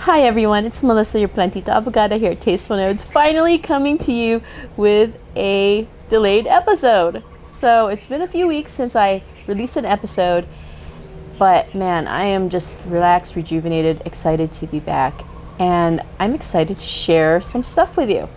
Hi everyone, it's Melissa, your plantita abogada here at Tasteful Notes, finally coming to you with a delayed episode. So it's been a few weeks since I released an episode, but man, I am just relaxed, rejuvenated, excited to be back, and I'm excited to share some stuff with you.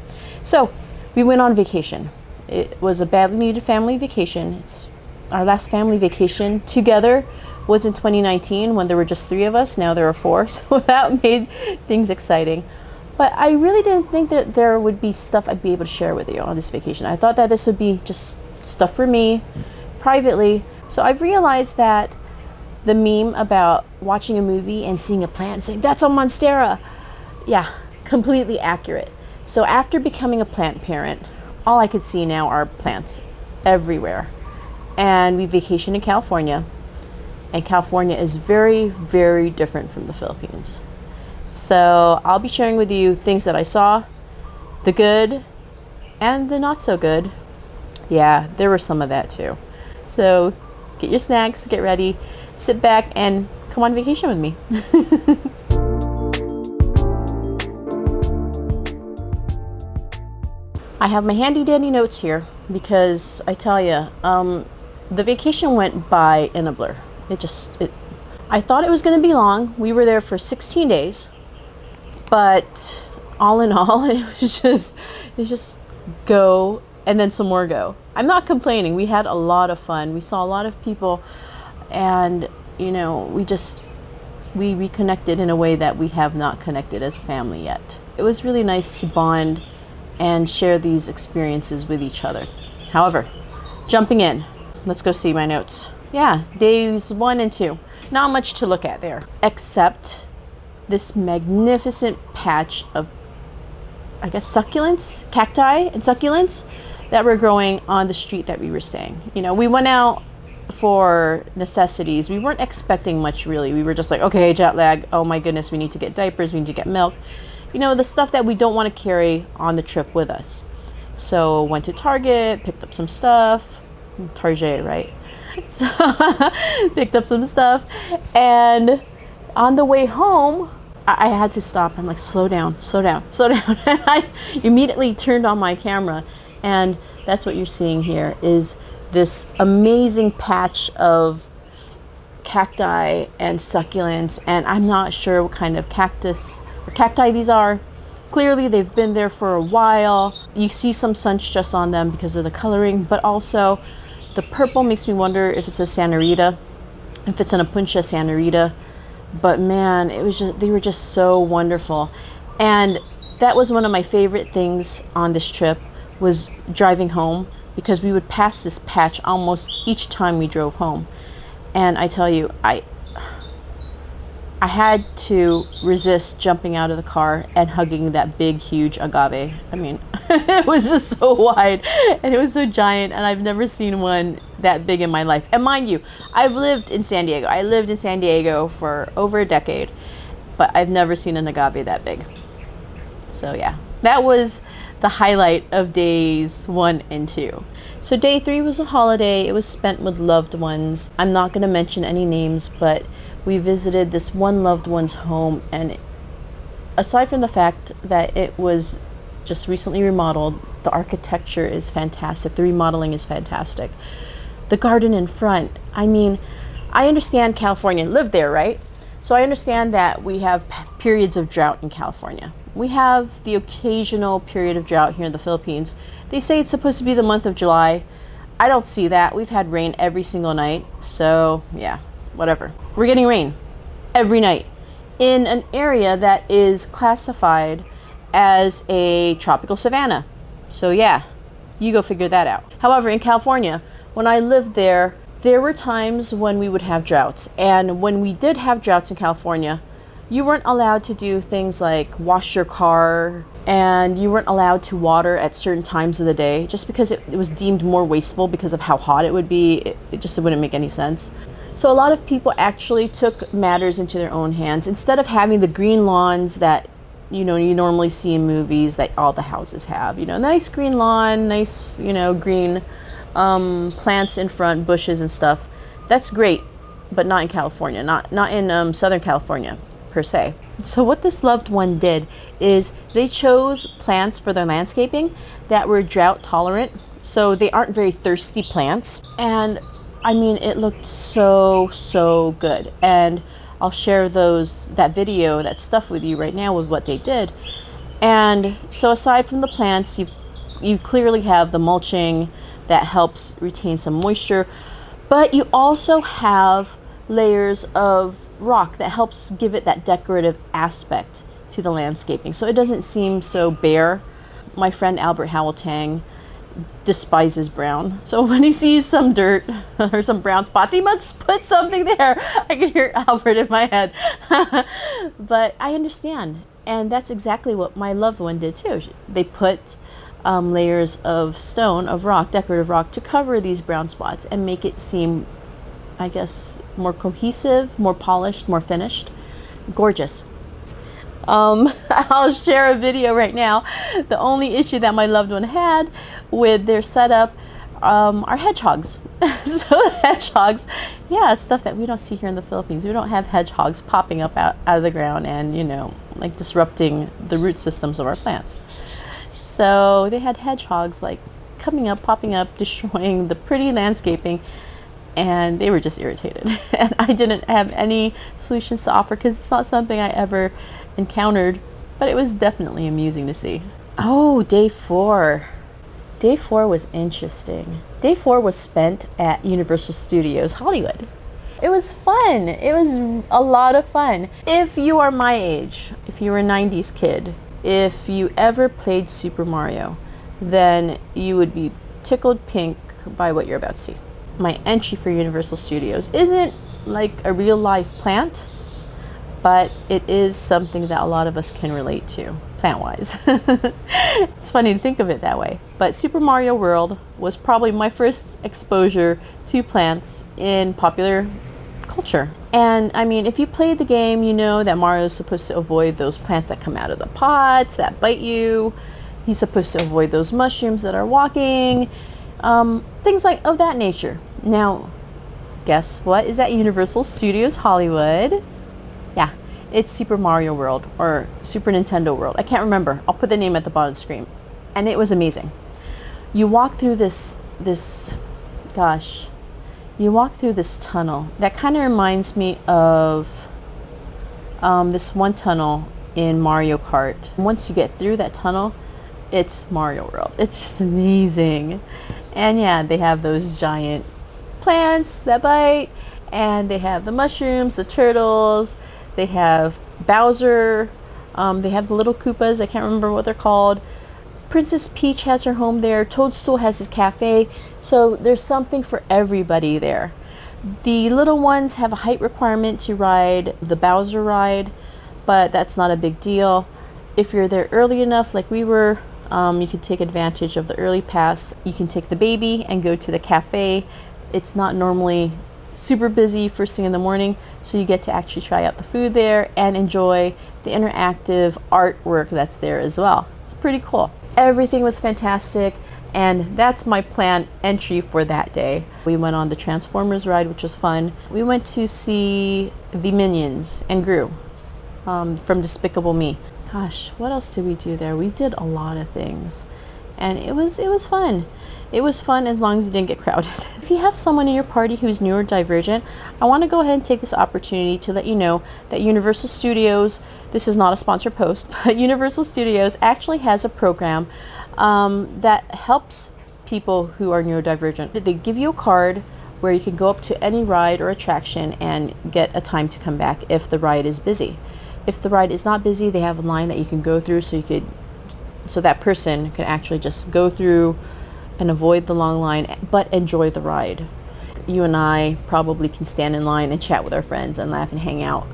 So we went on vacation. It was a badly needed family vacation. It's our last family vacation together was in 2019 when there were just 3 of us. Now there are 4, so that made things exciting. But I really didn't think that there would be stuff I'd be able to share with you on this vacation. I thought that this would be just stuff for me, privately. So I've realized that the meme about watching a movie and seeing a plant and saying, that's a monstera, yeah, completely accurate. So after becoming a plant parent, all I could see now are plants everywhere. And we vacation in California. And California is very, very different from the Philippines. So I'll be sharing with you things that I saw, the good and the not so good. Yeah, there were some of that too. So get your snacks, get ready, sit back and come on vacation with me. I have my handy dandy notes here because I tell you, the vacation went by in a blur. I thought it was going to be long. We were there for 16 days, but all in all, it was just go and then some more go. I'm not complaining. We had a lot of fun. We saw a lot of people, and you know, we reconnected in a way that we have not connected as a family yet. It was really nice to bond and share these experiences with each other. However, jumping in, let's go see my notes. Yeah, days 1 and 2. Not much to look at there, except this magnificent patch of, I guess, succulents, cacti and succulents that were growing on the street that we were staying. You know, we went out for necessities. We weren't expecting much, really. We were just like, okay, jet lag. Oh my goodness, we need to get diapers. We need to get milk. You know, the stuff that we don't want to carry on the trip with us. So went to Target, picked up some stuff. Target, right? So picked up some stuff, and on the way home I had to stop. I'm like, slow down. And I immediately turned on my camera, and that's what you're seeing here is this amazing patch of cacti and succulents, and I'm not sure what kind of cactus or cacti these are. Clearly they've been there for a while. You see some sun stress on them because of the coloring, but also the purple makes me wonder if it's a Sanarita, if it's an Apuntia Sanarita. But man, they were just so wonderful. And that was one of my favorite things on this trip, was driving home, because we would pass this patch almost each time we drove home. And I tell you, I had to resist jumping out of the car and hugging that big, huge agave. I mean, it was just so wide and it was so giant, and I've never seen one that big in my life. And mind you, I've lived in San Diego. I lived in San Diego for over a decade, but I've never seen an agave that big. So yeah, that was the highlight of days 1 and 2. So day 3 was a holiday. It was spent with loved ones. I'm not going to mention any names, but we visited this one loved one's home, and aside from the fact that it was just recently remodeled, the architecture is fantastic. The remodeling is fantastic. The garden in front, I mean, I understand California, lived there, right? So I understand that we have periods of drought in California. We have the occasional period of drought here in the Philippines. They say it's supposed to be the month of July. I don't see that. We've had rain every single night, so yeah. Whatever. We're getting rain every night in an area that is classified as a tropical savanna. So yeah, you go figure that out. However, in California, when I lived there were times when we would have droughts. And when we did have droughts in California, you weren't allowed to do things like wash your car, and you weren't allowed to water at certain times of the day, just because it was deemed more wasteful because of how hot it would be. It just wouldn't make any sense. So a lot of people actually took matters into their own hands. Instead of having the green lawns that, you know, you normally see in movies that all the houses have, you know, nice green lawn, nice, you know, green plants in front, bushes and stuff. That's great, but not in California, not in Southern California per se. So what this loved one did is they chose plants for their landscaping that were drought tolerant, so they aren't very thirsty plants. And I mean, it looked so good. And I'll share that video, that stuff with you right now with what they did. And so aside from the plants, you clearly have the mulching that helps retain some moisture, but you also have layers of rock that helps give it that decorative aspect to the landscaping, so it doesn't seem so bare. My friend Albert Howell-Tang despises brown, so when he sees some dirt or some brown spots, he must put something there. I can hear Albert in my head. But I understand, and that's exactly what my loved one did too. They put layers of stone, of rock, decorative rock, to cover these brown spots and make it seem, I guess, more cohesive, more polished, more finished. Gorgeous. I'll share a video right now. The only issue that my loved one had with their setup are hedgehogs. So hedgehogs, yeah, stuff that we don't see here in the Philippines. We don't have hedgehogs popping up out of the ground and, you know, like disrupting the root systems of our plants. So they had hedgehogs like coming up, popping up, destroying the pretty landscaping, and they were just irritated. And I didn't have any solutions to offer because it's not something I ever encountered, but it was definitely amusing to see. Oh, day 4. Day 4 was interesting. Day 4 was spent at Universal Studios Hollywood. It was fun. It was a lot of fun. If you are my age, if you were a 90s kid, if you ever played Super Mario, then you would be tickled pink by what you're about to see. My entry for Universal Studios isn't like a real life plant, but it is something that a lot of us can relate to, plant-wise. It's funny to think of it that way. But Super Mario World was probably my first exposure to plants in popular culture. And I mean, if you played the game, you know that Mario is supposed to avoid those plants that come out of the pots, that bite you. He's supposed to avoid those mushrooms that are walking, things like of that nature. Now, guess what is at Universal Studios Hollywood? Yeah, it's Super Mario World or Super Nintendo World. I can't remember. I'll put the name at the bottom of the screen. And it was amazing. You walk through this tunnel that kind of reminds me of this one tunnel in Mario Kart. Once you get through that tunnel, it's Mario World. It's just amazing. And yeah, they have those giant plants that bite, and they have the mushrooms, the turtles, they have Bowser, they have the little Koopas, I can't remember what they're called. Princess Peach has her home there, Toadstool has his cafe, so there's something for everybody there. The little ones have a height requirement to ride the Bowser ride, but that's not a big deal. If you're there early enough, like we were, you can take advantage of the early pass. You can take the baby and go to the cafe. It's not normally super busy first thing in the morning, so you get to actually try out the food there and enjoy the interactive artwork that's there as well. It's pretty cool. Everything was fantastic, and that's my planned entry for that day. We went on the Transformers ride, which was fun. We went to see the Minions and Gru from Despicable Me. Gosh, what else did we do there? We did a lot of things, and it was fun. It was fun as long as it didn't get crowded. If you have someone in your party who's neurodivergent, I want to go ahead and take this opportunity to let you know that Universal Studios, this is not a sponsored post, but Universal Studios actually has a program that helps people who are neurodivergent. They give you a card where you can go up to any ride or attraction and get a time to come back if the ride is busy. If the ride is not busy, they have a line that you can go through so that person can actually just go through and avoid the long line, but enjoy the ride. You and I probably can stand in line and chat with our friends and laugh and hang out.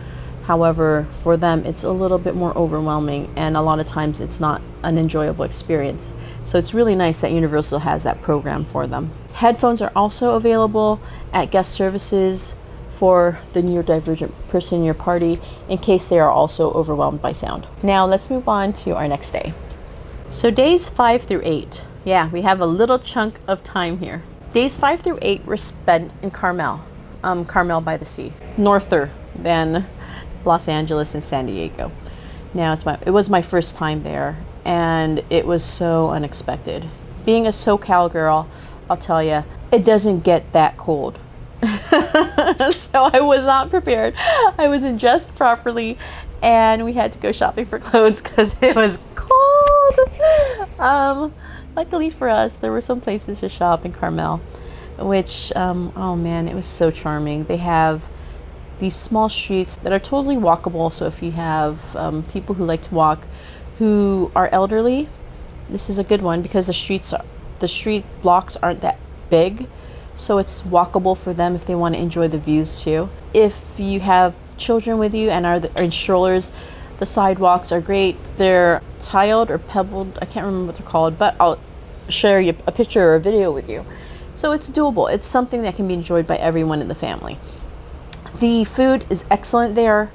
However, for them, it's a little bit more overwhelming, and a lot of times it's not an enjoyable experience. So it's really nice that Universal has that program for them. Headphones are also available at guest services for the neurodivergent person in your party in case they are also overwhelmed by sound. Now let's move on to our next day. So days 5 through 8. Yeah, we have a little chunk of time here. Days 5 through 8 were spent in Carmel by the sea, norther than Los Angeles and San Diego. Now it was my first time there, and it was so unexpected. Being a SoCal girl, I'll tell you, it doesn't get that cold. So I was not prepared. I wasn't dressed properly, and we had to go shopping for clothes because it was cold. Luckily for us, there were some places to shop in Carmel, which, oh man, it was so charming. They have these small streets that are totally walkable. So if you have people who like to walk, who are elderly, this is a good one because the street blocks aren't that big. So it's walkable for them if they want to enjoy the views too. If you have children with you and are in strollers, the sidewalks are great. They're tiled or pebbled. I can't remember what they're called, but I'll share you a picture or a video with you. So it's doable. It's something that can be enjoyed by everyone in the family. The food is excellent there.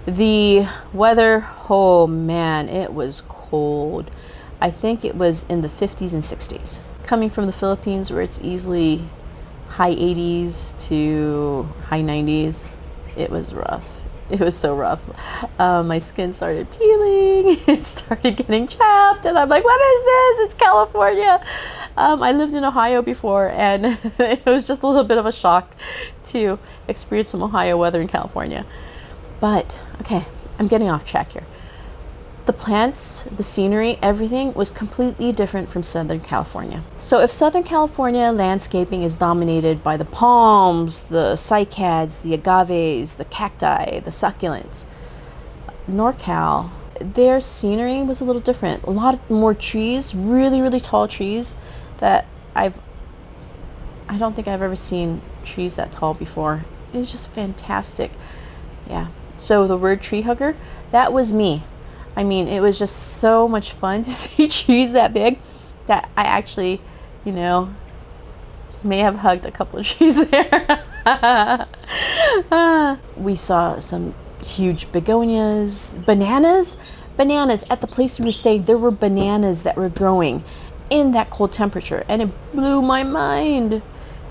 The weather, oh man, it was cold. I think it was in the 50s and 60s. Coming from the Philippines, where it's easily high 80s to high 90s, it was rough. It was so rough. My skin started peeling. It started getting chapped, and I'm like, what is this? It's California. I lived in Ohio before, and it was just a little bit of a shock to experience some Ohio weather in California. But, okay, I'm getting off track here. The plants, the scenery, everything was completely different from Southern California. So if Southern California landscaping is dominated by the palms, the cycads, the agaves, the cacti, the succulents, NorCal, their scenery was a little different. A lot more trees, really, really tall trees that I don't think I've ever seen trees that tall before. It was just fantastic. Yeah. So the word tree hugger, that was me. I mean, it was just so much fun to see trees that big that I actually, may have hugged a couple of trees there. We saw some huge begonias, bananas at the place we were staying. There were bananas that were growing in that cold temperature, and it blew my mind.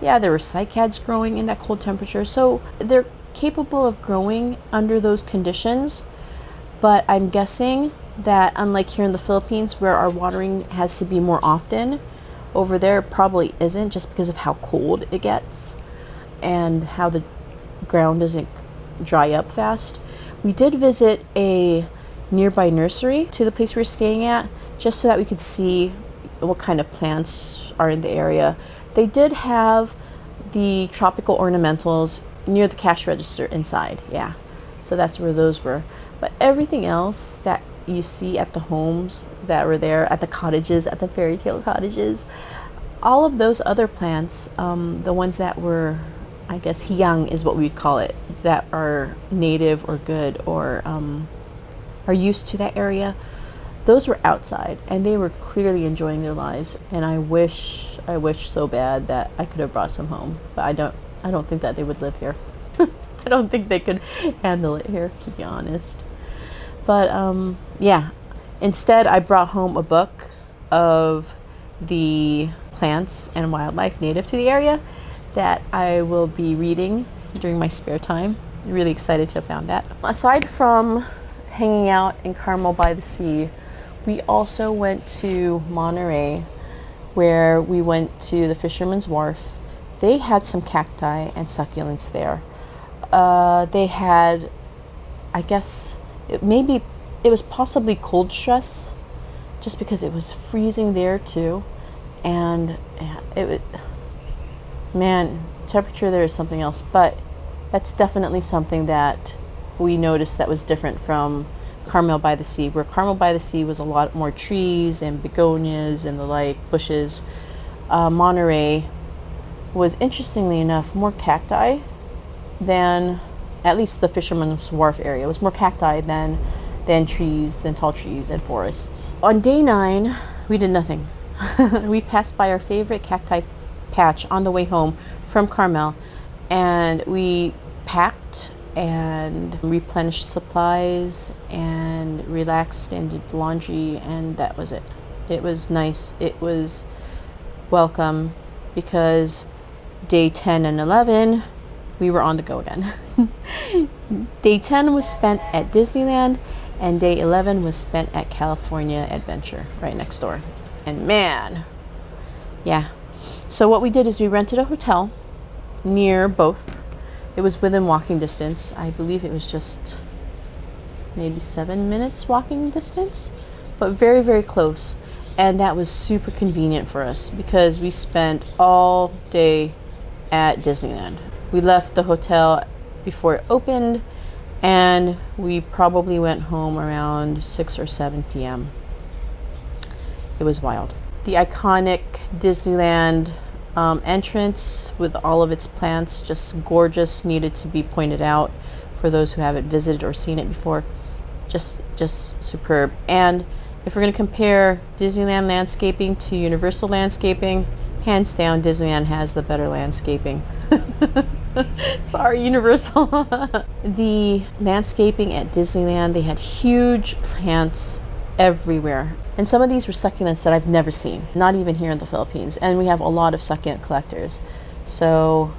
Yeah, there were cycads growing in that cold temperature. So they're capable of growing under those conditions. But I'm guessing that unlike here in the Philippines, where our watering has to be more often, over there it probably isn't, just because of how cold it gets and how the ground doesn't dry up fast. We did visit a nearby nursery to the place we were staying at, just so that we could see what kind of plants are in the area. They did have the tropical ornamentals near the cash register inside, yeah. So that's where those were. But everything else that you see at the homes that were there, at the cottages, at the fairy tale cottages, all of those other plants, the ones that were, I guess, hiyang is what we'd call it, that are native or good or are used to that area, those were outside, and they were clearly enjoying their lives. And I wish so bad that I could have brought some home, but I don't think that they would live here. I don't think they could handle it here, to be honest. But yeah, instead I brought home a book of the plants and wildlife native to the area that I will be reading during my spare time. Really excited to have found that. Aside from hanging out in Carmel by the sea, we also went to Monterey, where we went to the Fisherman's Wharf. They had some cacti and succulents there. They had, I guess, it was possibly cold stress, just because it was freezing there too, and temperature there is something else. But that's definitely something that we noticed that was different from Carmel by the Sea, where Carmel by the Sea was a lot more trees and begonias and the like, bushes. Monterey was, interestingly enough, more cacti than, at least the Fisherman's Wharf area, was more cacti than trees, than tall trees and forests. On day 9, we did nothing. We passed by our favorite cacti patch on the way home from Carmel, and we packed and replenished supplies and relaxed and did laundry, and that was it. It was nice. It was welcome, because day 10 and 11 we were on the go again. Day 10 was spent at Disneyland, and day 11 was spent at California Adventure, right next door. And man, yeah. So what we did is we rented a hotel near both. It was within walking distance. I believe it was just maybe 7 minutes walking distance, but very, very close. And that was super convenient for us because we spent all day at Disneyland. We left the hotel before it opened, and we probably went home around 6 or 7 p.m. It was wild. The iconic Disneyland entrance with all of its plants, just gorgeous, needed to be pointed out for those who haven't visited or seen it before. Just superb. And if we're going to compare Disneyland landscaping to Universal landscaping, hands down, Disneyland has the better landscaping. Sorry, Universal. The landscaping at Disneyland, they had huge plants everywhere. And some of these were succulents that I've never seen, not even here in the Philippines. And we have a lot of succulent collectors. So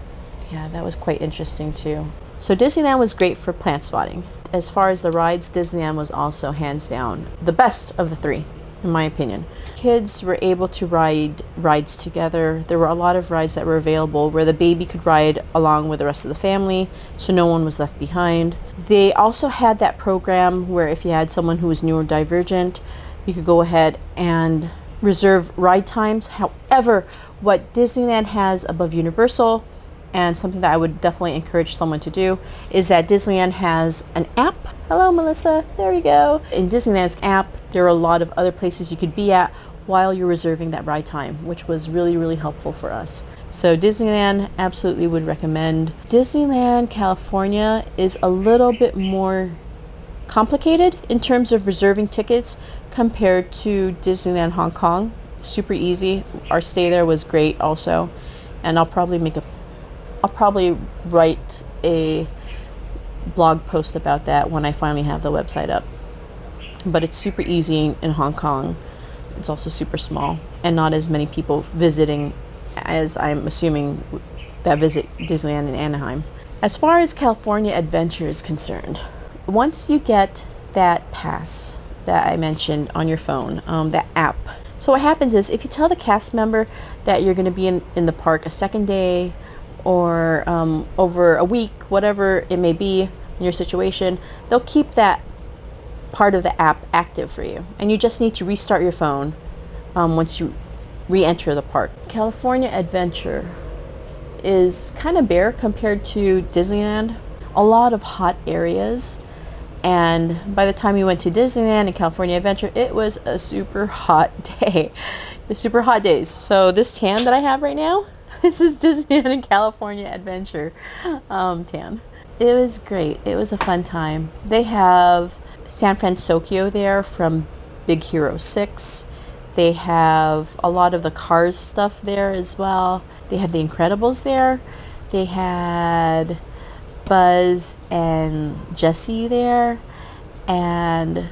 yeah, that was quite interesting too. So Disneyland was great for plant spotting. As far as the rides, Disneyland was also hands down the best of the three, in my opinion. Kids were able to ride rides together. There were a lot of rides that were available where the baby could ride along with the rest of the family, so no one was left behind. They also had that program where if you had someone who was neurodivergent, you could go ahead and reserve ride times. However, what Disneyland has above Universal, and something that I would definitely encourage someone to do, is that Disneyland has an app. Hello, Melissa. There we go. In Disneyland's app, there are a lot of other places you could be at while you're reserving that ride time, which was really, really helpful for us. So Disneyland, absolutely would recommend. Disneyland California is a little bit more complicated in terms of reserving tickets compared to Disneyland Hong Kong. Super easy. Our stay there was great also. And I'll probably write a blog post about that when I finally have the website up. But it's super easy in Hong Kong. It's also super small and not as many people visiting as I'm assuming that visit Disneyland in Anaheim. As far as California Adventure is concerned, once you get that pass that I mentioned on your phone, that app. So what happens is if you tell the cast member that you're going to be in the park a second day or over a week, whatever it may be in your situation, they'll keep that part of the app active for you. And you just need to restart your phone once you re-enter the park. California Adventure is kind of bare compared to Disneyland. A lot of hot areas. And by the time we went to Disneyland and California Adventure, it was a super hot day. The super hot days. So this tan that I have right now, this is Disneyland and California Adventure tan. It was great. It was a fun time. They have San Francisco there from Big Hero 6. They have a lot of the Cars stuff there as well. They had The Incredibles there. They had Buzz and Jessie there. And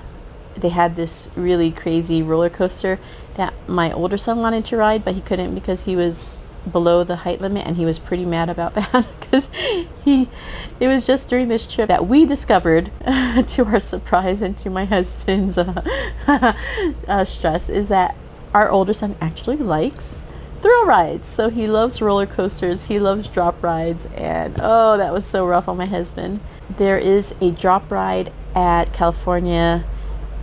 they had this really crazy roller coaster that my older son wanted to ride, but he couldn't because he was below the height limit, and he was pretty mad about that because it was just during this trip that we discovered to our surprise and to my husband's stress, is that our older son actually likes thrill rides. So he loves roller coasters, he loves drop rides, and oh, that was so rough on my husband. There is a drop ride at California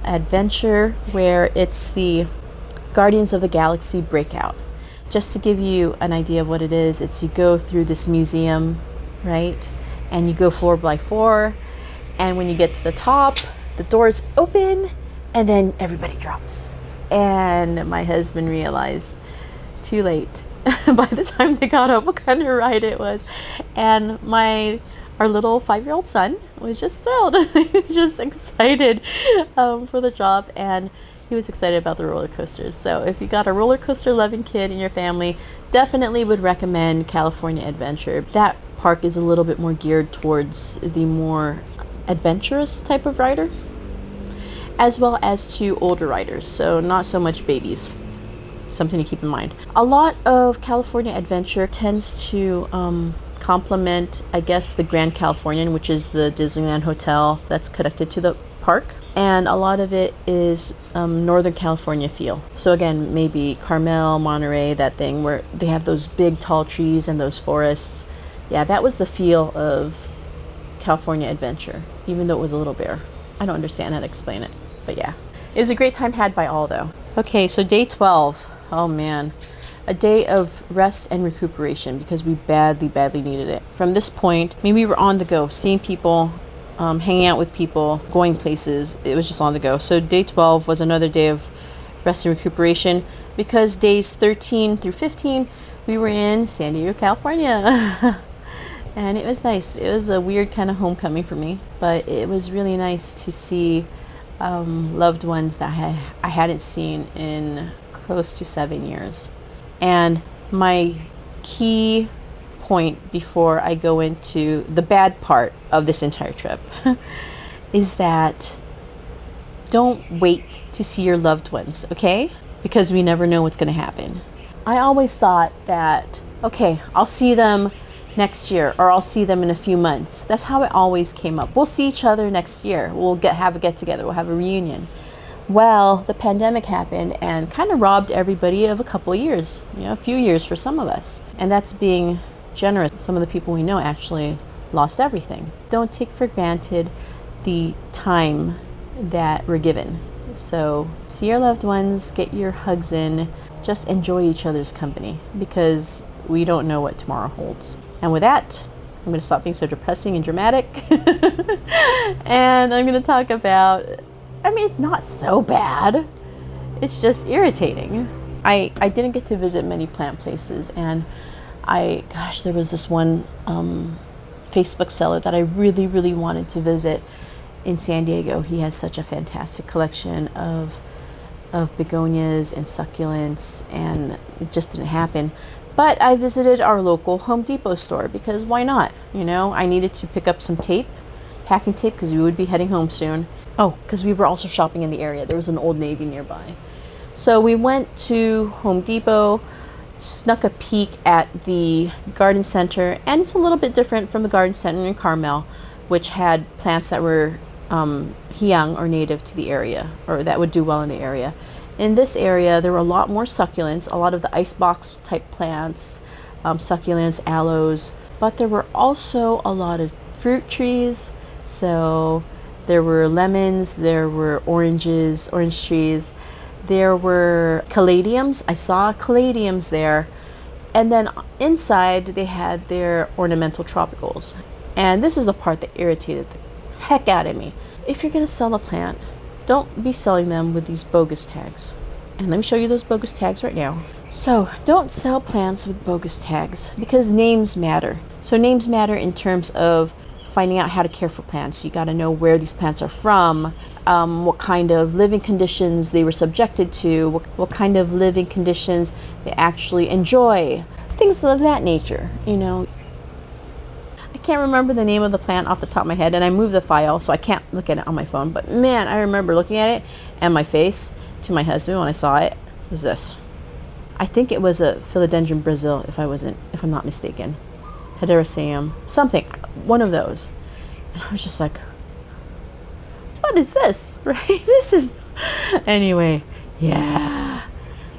Adventure where it's the Guardians of the Galaxy Breakout. Just to give you an idea of what it is, it's you go through this museum, right? And you go floor by floor, and when you get to the top, the doors open, and then everybody drops. And my husband realized too late by the time they got up what kind of ride it was. And our little 5-year-old son was just thrilled. He was just excited for the drop, and he was excited about the roller coasters. So if you got a roller coaster loving kid in your family, definitely would recommend California Adventure. That park is a little bit more geared towards the more adventurous type of rider, as well as to older riders, so not so much babies. Something to keep in mind. A lot of California Adventure tends to complement, I guess, the Grand Californian, which is the Disneyland hotel that's connected to the park. And a lot of it is Northern California feel. So again, maybe Carmel, Monterey, that thing where they have those big tall trees and those forests. Yeah, that was the feel of California Adventure, even though it was a little bare. I don't understand how to explain it, but yeah. It was a great time had by all, though. Okay, so day 12. Oh man. A day of rest and recuperation because we badly, badly needed it. From this point, maybe we were on the go, seeing people, hanging out with people, going places. It was just on the go. So day 12 was another day of rest and recuperation because days 13 through 15, we were in San Diego, California. And it was nice. It was a weird kind of homecoming for me, but it was really nice to see loved ones that I hadn't seen in close to 7 years. And my key point before I go into the bad part of this entire trip is that don't wait to see your loved ones, okay? Because we never know what's going to happen. I always thought that, okay, I'll see them next year or I'll see them in a few months. That's how it always came up. We'll see each other next year. We'll have a get together. We'll have a reunion. Well, the pandemic happened and kind of robbed everybody of a couple of years, a few years for some of us. And that's being generous. Some of the people we know actually lost everything. Don't take for granted the time that we're given. So see your loved ones, get your hugs in, just enjoy each other's company because we don't know what tomorrow holds. And with that, I'm going to stop being so depressing and dramatic. And I'm going to talk about, it's not so bad. It's just irritating. I didn't get to visit many plant places, and there was this one Facebook seller that I really, really wanted to visit in San Diego. He has such a fantastic collection of begonias and succulents, and it just didn't happen. But I visited our local Home Depot store because why not? I needed to pick up some tape, packing tape, because we would be heading home soon. Oh, because we were also shopping in the area. There was an Old Navy nearby. So we went to Home Depot, snuck a peek at the garden center, and it's a little bit different from the garden center in Carmel, which had plants that were hyang or native to the area, or that would do well in the area. In this area, there were a lot more succulents, a lot of the icebox type plants, succulents, aloes, but there were also a lot of fruit trees. So there were lemons, there were orange trees, there were caladiums. I saw caladiums there. And then inside they had their ornamental tropicals. And this is the part that irritated the heck out of me. If you're going to sell a plant, don't be selling them with these bogus tags. And let me show you those bogus tags right now. So don't sell plants with bogus tags because names matter. So names matter in terms of finding out how to care for plants. You got to know where these plants are from, what kind of living conditions they were subjected to, what kind of living conditions they actually enjoy, things of that nature, I can't remember the name of the plant off the top of my head, and I moved the file, so I can't look at it on my phone. But man, I remember looking at it, and my face to my husband when I saw it was this. I think it was a Philodendron Brazil, if I'm not mistaken. Hederaceum, something, one of those. And I was just like, what is this? Right? Anyway, yeah.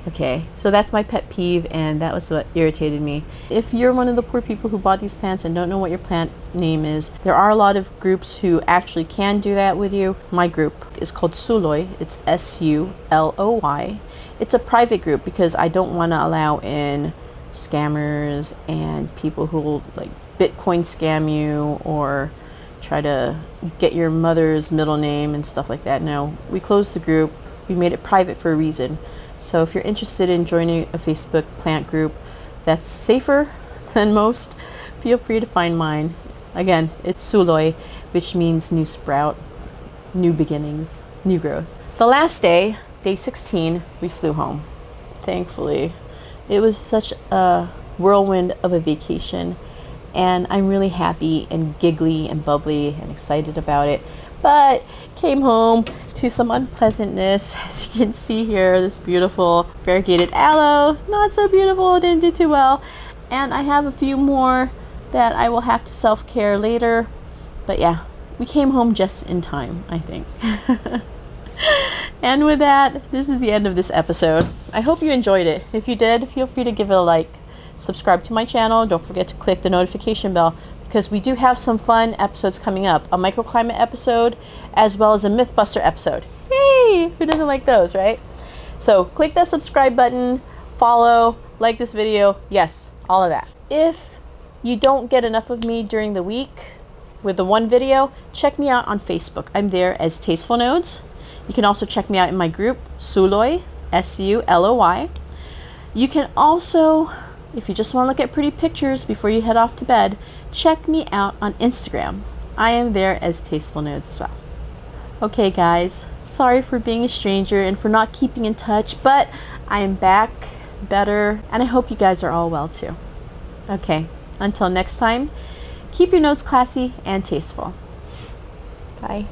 Okay, so that's my pet peeve, and that was what irritated me. If you're one of the poor people who bought these plants and don't know what your plant name is, there are a lot of groups who actually can do that with you. My group is called Suloy. It's SULOY. It's a private group because I don't want to allow in scammers and people who will Bitcoin scam you or try to get your mother's middle name and stuff like that. No, we closed the group. We made it private for a reason. So if you're interested in joining a Facebook plant group that's safer than most, feel free to find mine. Again, it's Suloy, which means new sprout, new beginnings, new growth. The last day, day 16, we flew home. Thankfully, it was such a whirlwind of a vacation, and I'm really happy and giggly and bubbly and excited about it. But came home to some unpleasantness. As you can see here, this beautiful variegated aloe, not so beautiful, didn't do too well. And I have a few more that I will have to self-care later. But yeah, we came home just in time, I think. And with that, this is the end of this episode. I hope you enjoyed it. If you did, feel free to give it a like. Subscribe to my channel. Don't forget to click the notification bell because we do have some fun episodes coming up. A microclimate episode as well as a Mythbuster episode. Yay! Who doesn't like those, right? So click that subscribe button, follow, like this video. Yes, all of that. If you don't get enough of me during the week with the one video, check me out on Facebook. I'm there as Tasteful Nodes. You can also check me out in my group, Suloy, S-U-L-O-Y. You can also, if you just want to look at pretty pictures before you head off to bed, check me out on Instagram. I am there as Tasteful Nodes as well. Okay guys, sorry for being a stranger and for not keeping in touch, but I am back better and I hope you guys are all well too. Okay, until next time, keep your notes classy and tasteful. Bye.